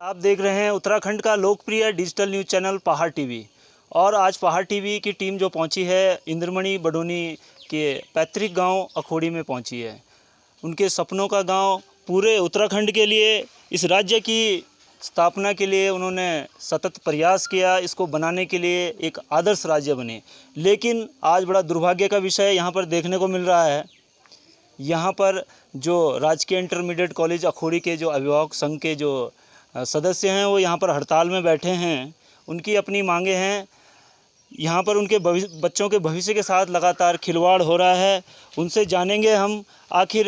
आप देख रहे हैं उत्तराखंड का लोकप्रिय डिजिटल न्यूज़ चैनल पहाड़ टीवी। और आज पहाड़ टीवी की टीम जो पहुंची है इंद्रमणि बडोनी के पैतृक गांव अखोड़ी में पहुंची है। उनके सपनों का गांव, पूरे उत्तराखंड के लिए, इस राज्य की स्थापना के लिए उन्होंने सतत प्रयास किया, इसको बनाने के लिए एक आदर्श राज्य बने। लेकिन आज बड़ा दुर्भाग्य का विषय यहाँ पर देखने को मिल रहा है। यहाँ पर जो राजकीय इंटरमीडिएट कॉलेज अखोड़ी के जो अभिभावक संघ के जो सदस्य हैं वो यहाँ पर हड़ताल में बैठे हैं। उनकी अपनी मांगे हैं। यहाँ पर उनके बच्चों के भविष्य के साथ लगातार खिलवाड़ हो रहा है। उनसे जानेंगे हम आखिर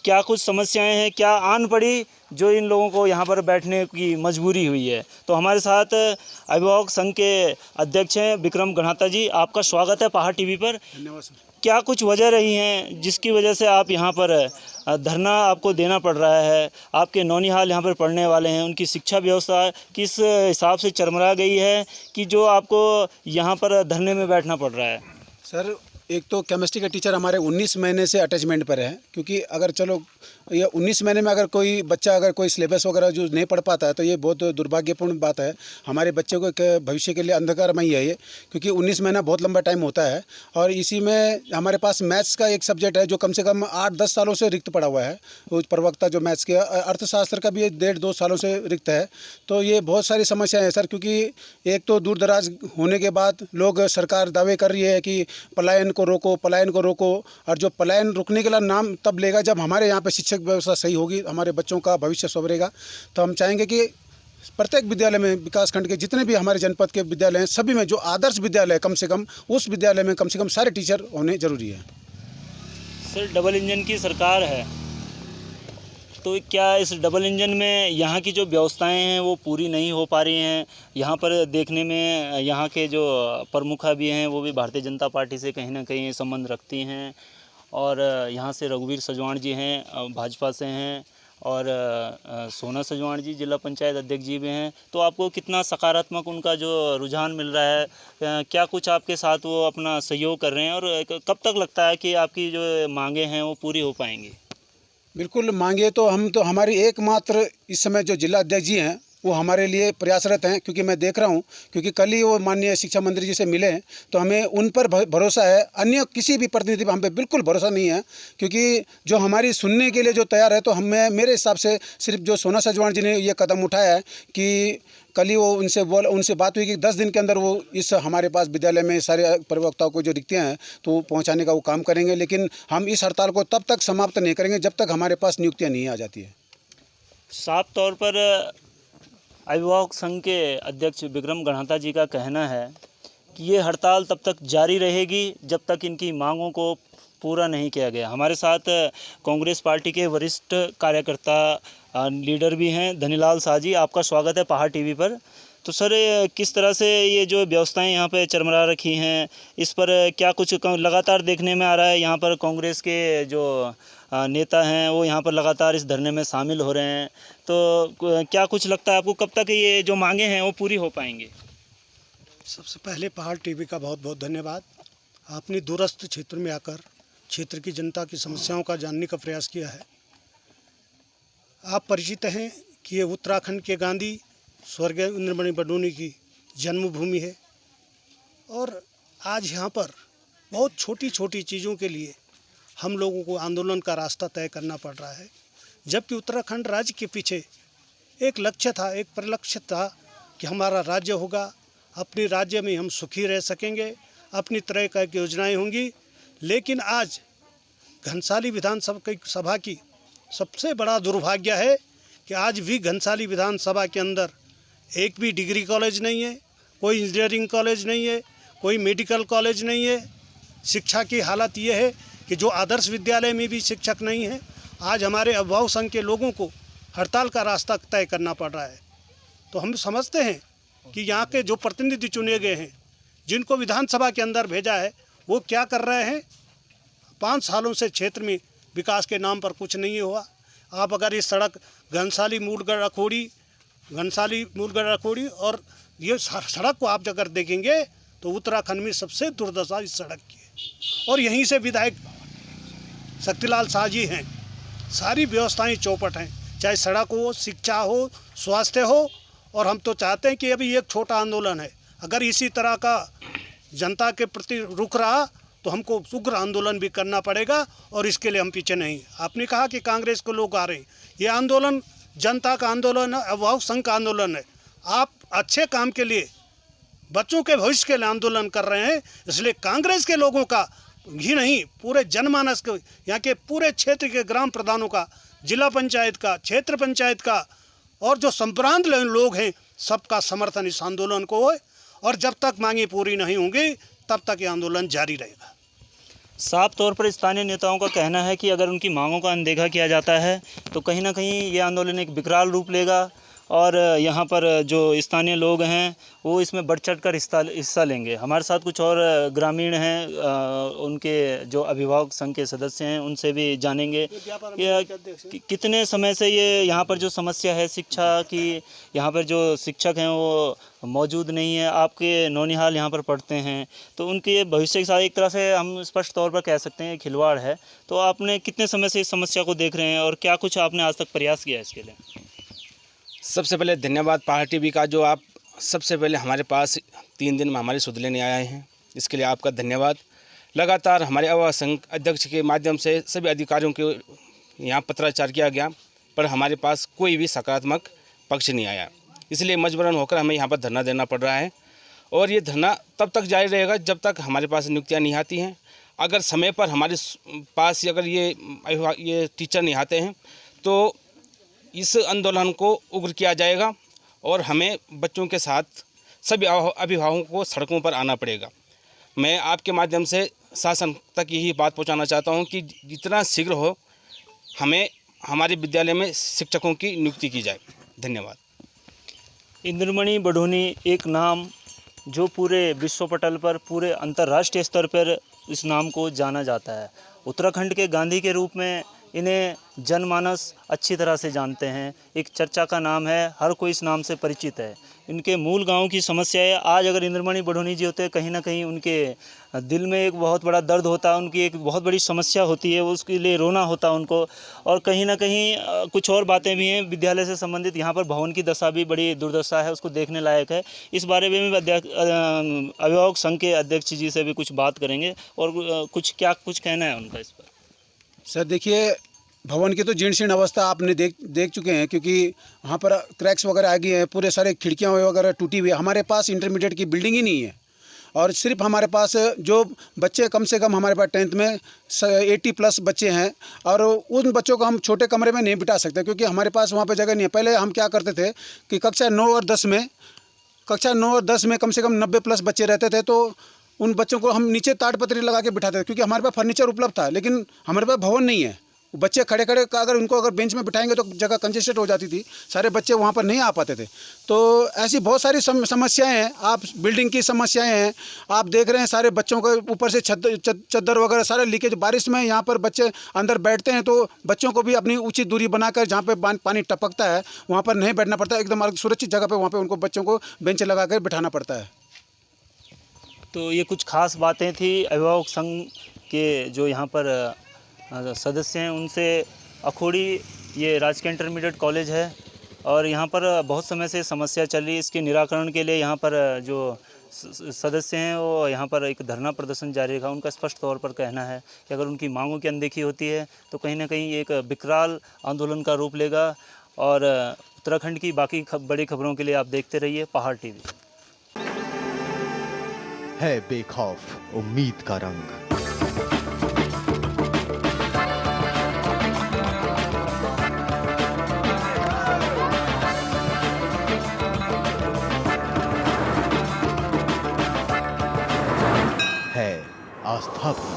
क्या कुछ समस्याएं हैं, क्या आन पड़ी जो इन लोगों को यहाँ पर बैठने की मजबूरी हुई है। तो हमारे साथ अभिभावक संघ के अध्यक्ष हैं विक्रम गणाता जी। आपका स्वागत है पहाड़ टीवी पर। धन्यवाद सर। क्या कुछ वजह रही हैं जिसकी वजह से आप यहाँ पर धरना आपको देना पड़ रहा है? आपके नौनिहाल यहाँ पर पढ़ने वाले हैं, उनकी शिक्षा व्यवस्था किस हिसाब से चरमरा गई है कि जो आपको यहाँ पर धरने में बैठना पड़ रहा है? सर, एक तो केमिस्ट्री के टीचर हमारे 19 महीने से अटैचमेंट पर है, क्योंकि अगर चलो ये 19 महीने में अगर कोई बच्चा अगर कोई सिलेबस वगैरह जो नहीं पढ़ पाता है तो ये बहुत दुर्भाग्यपूर्ण बात है। हमारे बच्चे को भविष्य के लिए अंधकारमय है ये, क्योंकि 19 महीना बहुत लंबा टाइम होता है। और इसी में हमारे पास मैथ्स का एक सब्जेक्ट है जो कम से कम 8-10 सालों से रिक्त पड़ा हुआ है। वो प्रवक्ता जो मैथ्स के, अर्थशास्त्र का भी 1.5-2 सालों से रिक्त है। तो ये बहुत सारी समस्याएँ हैं सर, क्योंकि एक तो दूर दराज होने के बाद लोग, सरकार दावे कर रही है कि पलायन को रोको, पलायन को रोको। और जो पलायन रुकने के लिए नाम तब लेगा जब हमारे यहाँ पे शिक्षक व्यवस्था सही होगी, हमारे बच्चों का भविष्य संवरेगा। तो हम चाहेंगे कि प्रत्येक विद्यालय में, विकासखंड के जितने भी हमारे जनपद के विद्यालय हैं, सभी में जो आदर्श विद्यालय है, कम से कम उस विद्यालय में कम से कम सारे टीचर होने जरूरी है। सर, डबल इंजन की सरकार है, तो क्या इस डबल इंजन में यहाँ की जो व्यवस्थाएं हैं वो पूरी नहीं हो पा रही हैं? यहाँ पर देखने में यहाँ के जो प्रमुखा भी हैं वो भी भारतीय जनता पार्टी से कहीं ना कहीं संबंध रखती हैं। और यहाँ से रघुवीर सजवाण जी हैं, भाजपा से हैं, और सोना सजवाण जी जिला पंचायत अध्यक्ष जी भी हैं। तो आपको कितना सकारात्मक उनका जो रुझान मिल रहा है? क्या कुछ आपके साथ वो अपना सहयोग कर रहे हैं? और कब तक लगता है कि आपकी जो मांगे हैं वो पूरी हो पाएंगी? बिल्कुल, मांगे तो हमारी एकमात्र इस समय जो जिला अध्यक्ष जी हैं वो हमारे लिए प्रयासरत हैं, क्योंकि मैं देख रहा हूं, क्योंकि कल ही वो माननीय शिक्षा मंत्री जी से मिले हैं, तो हमें उन पर भरोसा है। अन्य किसी भी प्रतिनिधि पर हम पे बिल्कुल भरोसा नहीं है, क्योंकि जो हमारी सुनने के लिए जो तैयार है। तो हमें, मेरे हिसाब से सिर्फ जो सोना सजवाण जी ने ये कदम उठाया है कि कल ही वो उनसे बात हुई कि 10 दिन के अंदर वो इस हमारे पास विद्यालय में सारे प्रवक्ताओं को जो रिक्तियाँ हैं तो वो पहुँचाने का वो काम करेंगे। लेकिन हम इस हड़ताल को तब तक समाप्त नहीं करेंगे जब तक हमारे पास नियुक्तियाँ नहीं आ जाती है। साफ तौर पर अभिभावक संघ के अध्यक्ष विक्रम गणाता जी का कहना है कि ये हड़ताल तब तक जारी रहेगी जब तक इनकी मांगों को पूरा नहीं किया गया। हमारे साथ कांग्रेस पार्टी के वरिष्ठ कार्यकर्ता लीडर भी हैं धनीलाल शाह जी। आपका स्वागत है पहाड़ टीवी पर। तो सर, किस तरह से ये जो व्यवस्थाएं यहाँ पे चरमरा रखी हैं, इस पर क्या कुछ लगातार देखने में आ रहा है? यहाँ पर कांग्रेस के जो नेता हैं वो यहाँ पर लगातार इस धरने में शामिल हो रहे हैं। तो क्या कुछ लगता है आपको कब तक ये जो मांगे हैं वो पूरी हो पाएंगी? सबसे पहले पहाड़ टीवी का बहुत बहुत धन्यवाद। आपने दूरस्थ क्षेत्र में आकर क्षेत्र की जनता की समस्याओं का जानने का प्रयास किया है। आप परिचित हैं कि ये उत्तराखंड के गांधी स्वर्गीय इंद्रमणि बडोनी की जन्मभूमि है। और आज यहाँ पर बहुत छोटी छोटी चीज़ों के लिए हम लोगों को आंदोलन का रास्ता तय करना पड़ रहा है, जबकि उत्तराखंड राज्य के पीछे एक लक्ष्य था, एक परिलक्ष्य था कि हमारा राज्य होगा, अपने राज्य में हम सुखी रह सकेंगे, अपनी तरह की योजनाएं होंगी। लेकिन आज घनसाली विधानसभा की सबसे बड़ा दुर्भाग्य है कि आज भी घनसाली विधानसभा के अंदर एक भी डिग्री कॉलेज नहीं है, कोई इंजीनियरिंग कॉलेज नहीं है, कोई मेडिकल कॉलेज नहीं है। शिक्षा की हालत ये है कि जो आदर्श विद्यालय में भी शिक्षक नहीं है। आज हमारे अभिभावक संघ के लोगों को हड़ताल का रास्ता तय करना पड़ रहा है। तो हम समझते हैं कि यहाँ के जो प्रतिनिधि चुने गए हैं, जिनको विधानसभा के अंदर भेजा है, वो क्या कर रहे हैं। 5 सालों से क्षेत्र में विकास के नाम पर कुछ नहीं हुआ। आप अगर ये सड़क घनसाली मूलगढ़ अखोड़ी और ये सड़क को आप अगर देखेंगे तो उत्तराखंड में सबसे दुर्दशा इस सड़क की है। और यहीं से विधायक शक्तिलाल शाह जी हैं। सारी व्यवस्थाएं चौपट हैं। चाहे सड़क हो, शिक्षा हो, स्वास्थ्य हो। और हम तो चाहते हैं कि अभी एक छोटा आंदोलन है, अगर इसी तरह का जनता के प्रति रुख रहा तो हमको उग्र आंदोलन भी करना पड़ेगा, और इसके लिए हम पीछे नहीं। आपने कहा कि कांग्रेस को लोग आ रहे, ये आंदोलन जनता का आंदोलन है, अभिभावक संघ का आंदोलन है। आप अच्छे काम के लिए, बच्चों के भविष्य के लिए आंदोलन कर रहे हैं, इसलिए कांग्रेस के लोगों का ही नहीं, पूरे जनमानस के, यहाँ के पूरे क्षेत्र के ग्राम प्रधानों का, जिला पंचायत का, क्षेत्र पंचायत का, और जो संभ्रांत लोग हैं, सबका समर्थन इस आंदोलन को है। और जब तक मांगे पूरी नहीं होंगी तब तक ये आंदोलन जारी रहेगा। साफ तौर पर स्थानीय नेताओं का कहना है कि अगर उनकी मांगों का अनदेखा किया जाता है तो कहीं ना कहीं ये आंदोलन एक विकराल रूप लेगा, और यहाँ पर जो स्थानीय लोग हैं वो इसमें बढ़ चढ़ कर हिस्सा लेंगे। हमारे साथ कुछ और ग्रामीण हैं, उनके जो अभिभावक संघ के सदस्य हैं, उनसे भी जानेंगे कि कितने समय से ये यहाँ पर जो समस्या है शिक्षा की, यहाँ पर जो शिक्षक हैं वो मौजूद नहीं है। आपके नौनिहाल यहाँ पर पढ़ते हैं, तो उनके भविष्य के साथ एक तरह से हम स्पष्ट तौर पर कह सकते हैं खिलवाड़ है। तो आपने कितने समय से इस समस्या को देख रहे हैं और क्या कुछ आपने आज तक प्रयास किया है इसके लिए? सबसे पहले धन्यवाद पहाड़ टीवी का, जो आप सबसे पहले हमारे पास 3 दिन में हमारी सुध लेने आए हैं, इसके लिए आपका धन्यवाद। लगातार हमारे अभिभावक संघ अध्यक्ष के माध्यम से सभी अधिकारियों के यहाँ पत्राचार किया गया, पर हमारे पास कोई भी सकारात्मक पक्ष नहीं आया, इसलिए मजबूरन होकर हमें यहाँ पर धरना देना पड़ रहा है। और ये धरना तब तक जारी रहेगा जब तक हमारे पास नियुक्तियाँ नहीं आती हैं। अगर समय पर हमारे पास अगर ये टीचर नहीं आते हैं तो इस आंदोलन को उग्र किया जाएगा, और हमें बच्चों के साथ सभी अभिभावकों को सड़कों पर आना पड़ेगा। मैं आपके माध्यम से शासन तक यही बात पहुंचाना चाहता हूं कि जितना शीघ्र हो हमें हमारे विद्यालय में शिक्षकों की नियुक्ति की जाए। धन्यवाद। इंद्रमणि बडोनी एक नाम जो पूरे विश्व पटल पर, पूरे अंतर्राष्ट्रीय स्तर पर इस नाम को जाना जाता है। उत्तराखंड के गांधी के रूप में इन्हें जनमानस अच्छी तरह से जानते हैं, एक चर्चा का नाम है, हर कोई इस नाम से परिचित है। इनके मूल गांव की समस्याएं आज अगर इंद्रमणि बडोनी जी होते, कहीं ना कहीं उनके दिल में एक बहुत बड़ा दर्द होता, उनकी एक बहुत बड़ी समस्या होती है, उसके लिए रोना होता उनको। और कहीं ना कहीं कुछ और बातें भी हैं विद्यालय से संबंधित। यहाँ पर भवन की दशा भी बड़ी दुर्दशा है, उसको देखने लायक है। इस बारे में भी अभिभावक संघ के अध्यक्ष जी से भी कुछ बात करेंगे और कुछ कहना है उनका इस पर। सर देखिए, भवन की तो जीर्ण शीर्ण अवस्था आपने देख चुके हैं, क्योंकि वहाँ पर क्रैक्स वगैरह आ गई हैं, पूरे सारे खिड़कियाँ वगैरह टूटी हुई है। हमारे पास इंटरमीडिएट की बिल्डिंग ही नहीं है, और सिर्फ हमारे पास जो बच्चे कम से कम हमारे पास 10th में 80+ बच्चे हैं, और उन बच्चों को हम छोटे कमरे में नहीं बिठा सकते क्योंकि हमारे पास वहाँ पर जगह नहीं है। पहले हम क्या करते थे कि कक्षा 9 और 10 में कम से कम 90+ बच्चे रहते थे, तो उन बच्चों को हम नीचे ताड़पत्री लगा के बिठाते थे, क्योंकि हमारे पास फर्नीचर उपलब्ध था, लेकिन हमारे पास भवन नहीं है। बच्चे खड़े का अगर बेंच में बिठाएंगे तो जगह कंजेस्टेड हो जाती थी, सारे बच्चे वहाँ पर नहीं आ पाते थे। तो ऐसी बहुत सारी समस्याएं हैं। आप बिल्डिंग की समस्याएं हैं, आप देख रहे हैं सारे बच्चों के ऊपर से चद्दर वगैरह सारे लीकेज। बारिश में यहाँ पर बच्चे अंदर बैठते हैं तो बच्चों को भी अपनी उचित दूरी बनाकर, जहाँ पर पानी टपकता है वहाँ पर नहीं बैठना पड़ता, एकदम सुरक्षित जगह पर वहाँ पर उनको बच्चों को बेंच लगा कर बिठाना पड़ता है। तो ये कुछ खास बातें थी अभिभावक संघ के जो यहाँ पर सदस्य हैं उनसे। अखोड़ी ये राजकीय इंटरमीडिएट कॉलेज है और यहाँ पर बहुत समय से समस्या चल रही है। इसके निराकरण के लिए यहाँ पर जो सदस्य हैं वो यहाँ पर एक धरना प्रदर्शन जारी रखा। उनका स्पष्ट तौर पर कहना है कि अगर उनकी मांगों की अनदेखी होती है तो कहीं ना कहीं एक विकराल आंदोलन का रूप लेगा। और उत्तराखंड की बाकी बड़ी खबरों के लिए आप देखते रहिए पहाड़ टीवी। है बेखौफ उम्मीद का रंग, है आस्था भी।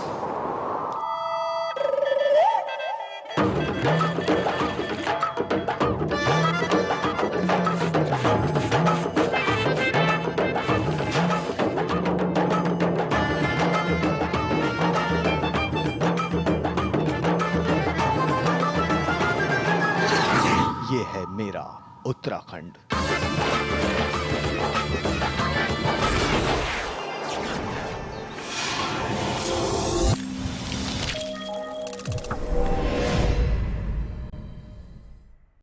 ये है मेरा उत्तराखंड।